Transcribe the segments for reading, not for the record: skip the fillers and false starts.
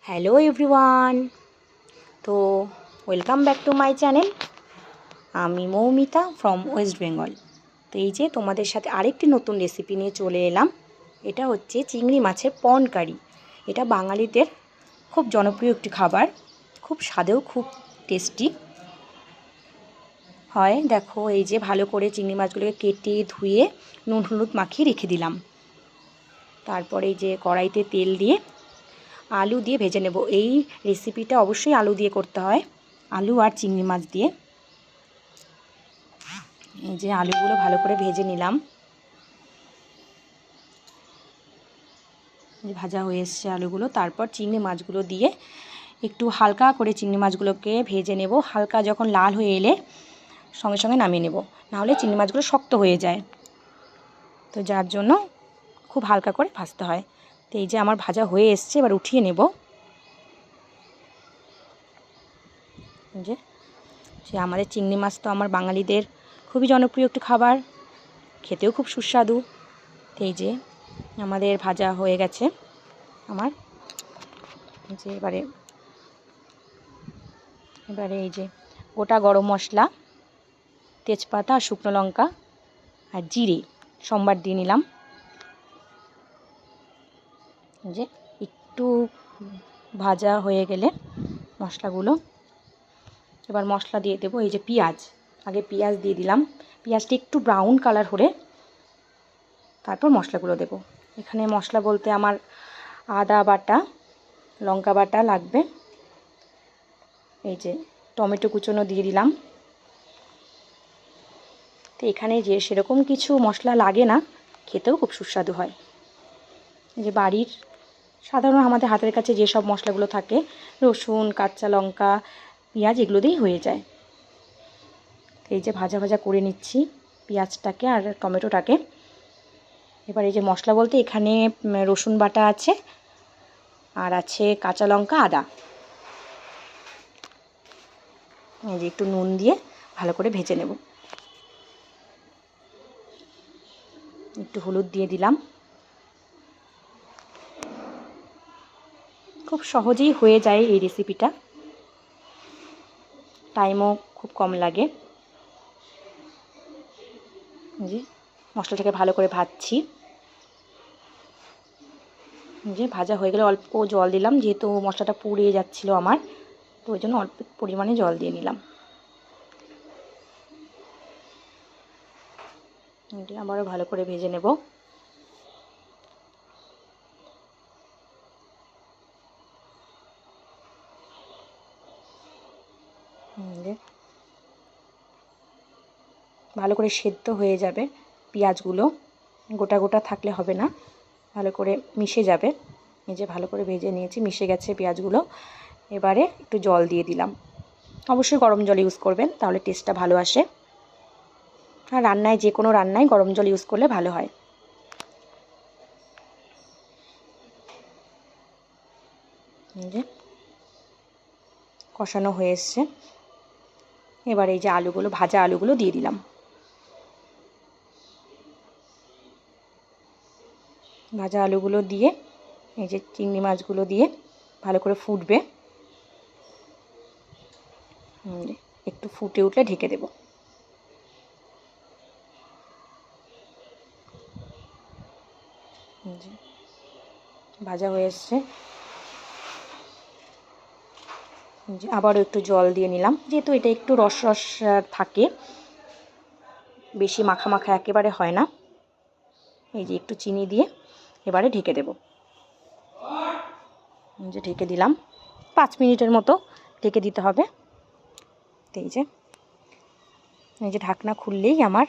Hello everyone, তো welcome back to my channel. আমি Moumita from West Bengal. তো এই যে তোমাদের সাথে আরেকটি নতুন রেসিপি নিয়ে চলে এলাম। এটা হচ্ছে চিংড়ি মাছের পন কারি। এটা বাঙালিদের খুব জনপ্রিয় একটি খাবার, খুব স্বাদেও খুব টেস্টি হয়। দেখো এই যে ভালো করে চিংড়ি মাছগুলোকে কেটে ধুয়ে নুন হলুদ মাখিয়ে রেখে দিলাম। তারপরে এই যে কড়াইতে তেল দিয়ে আলু দিয়ে ভেজে নেব। এই রেসিপিটা অবশ্যই আলু দিয়ে করতে হয়, আলু আর চিংড়ি মাছ দিয়ে। এই যে আলুগুলো ভালো করে ভেজে নিলাম, ভাজা হয়ে এসছে আলুগুলো। তারপর চিংড়ি মাছগুলো দিয়ে একটু হালকা করে চিংড়ি মাছগুলোকে ভেজে নেব। হালকা যখন লাল হয়ে এলে সঙ্গে সঙ্গে নামিয়ে নেব, নাহলে চিংড়ি মাছগুলো শক্ত হয়ে যায়। তো যার জন্য খুব হালকা করে ভাজতে হয়। তো এই যে আমার ভাজা হয়ে এসছে, এবার উঠিয়ে নেব। যে আমাদের চিংড়ি মাছ তো আমার বাঙালিদের খুবই জনপ্রিয় একটি খাবার, খেতেও খুব সুস্বাদু। তো এই যে আমাদের ভাজা হয়ে গেছে আমার। যে এবারে এই যে গোটা গরম মশলা, তেজপাতা আর শুকনো লঙ্কা আর জিরে সম্বার দিয়ে নিলাম। যে একটু ভাজা হয়ে গেলে মশলাগুলো, এবার মশলা দিয়ে দেবো। এই যে পেঁয়াজ, আগে পেঁয়াজ দিয়ে দিলাম। পেঁয়াজটা একটু ব্রাউন কালার হলে তারপর মশলাগুলো দেব। এখানে মশলা বলতে আমার আদা বাটা, লঙ্কা বাটা লাগবে। এই যে টমেটো কুচোনো দিয়ে দিলাম। তো এখানে যে সেরকম কিছু মশলা লাগে না, খেতেও খুব সুস্বাদু হয়। এই যে বাড়ির সাধারণ আমাদের হাতের কাছে যেসব মশলাগুলো থাকে, রসুন, কাঁচা লঙ্কা, পেঁয়াজ, এগুলো দিয়েই হয়ে যায়। এই যে ভাজা ভাজা করে নিচ্ছি পেঁয়াজটাকে আর টমেটোটাকে। এবার এই যে মশলা বলতে এখানে রসুন বাটা আছে, আর আছে কাঁচা লঙ্কা, আদা। এই যে একটু নুন দিয়ে ভালো করে ভেজে নেব। একটু হলুদ দিয়ে দিলাম। খুব সহজেই হয়ে যায় এই রেসিপিটা, টাইমও খুব কম লাগে। যে মশলাটাকে ভালো করে ভাজছি। যে ভাজা হয়ে গেলে অল্প জল দিলাম, যেহেতু মশলাটা পুড়ে যাচ্ছিলো আমার, তো ওই জন্য অল্প পরিমাণে জল দিয়ে নিলাম। আবারও ভালো করে ভেজে নেব। ভালো করে সেদ্ধ হয়ে যাবে পেঁয়াজগুলো, গোটা গোটা থাকলে হবে না, ভালো করে মিশে যাবে। এই যে ভালো করে ভেজে নিয়েছি, মিশে গেছে পেঁয়াজগুলো। এবারে একটু জল দিয়ে দিলাম। অবশ্যই গরম জল ইউজ করবেন, তাহলে টেস্টটা ভালো আসে। আর রান্নায়, যে কোনো রান্নায় গরম জল ইউজ করলে ভালো হয়। এই যে কষানো হয়ে এসছে। এবার এই যে আলুগুলো, ভাজা আলুগুলো দিয়ে দিলাম। ভাজা আলুগুলো দিয়ে এই যে চিংড়ি মাছগুলো দিয়ে ভালো করে ফুটবে। একটু ফুটে উঠলে ঢেকে দেব। ভাজা হয়ে এসছে। আবারও একটু জল দিয়ে নিলাম, যেহেতু এটা একটু রস রস থাকে, বেশি মাখা মাখা একেবারে হয় না। এই যে একটু চিনি দিয়ে এবারে ঢেকে দেব। যে ঢেকে দিলাম, 5 মিনিটের মতো ঢেকে দিতে হবে। তো এই যে ঢাকনা খুললেই আমার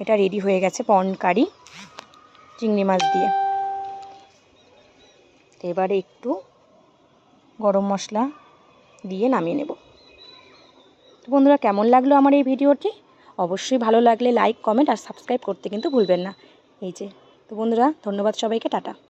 এটা রেডি হয়ে গেছে, পন কারি চিংড়ি মাছ দিয়ে। তো এবারে একটু গরম মশলা দিয়ে নামিয়ে নেব। তো বন্ধুরা, কেমন লাগলো আমার এই ভিডিওটি? অবশ্যই ভালো লাগলে লাইক, কমেন্ট আর সাবস্ক্রাইব করতে কিন্তু ভুলবেন না। এই যে, তো বন্ধুরা, ধন্যবাদ সবাইকে, টাটা।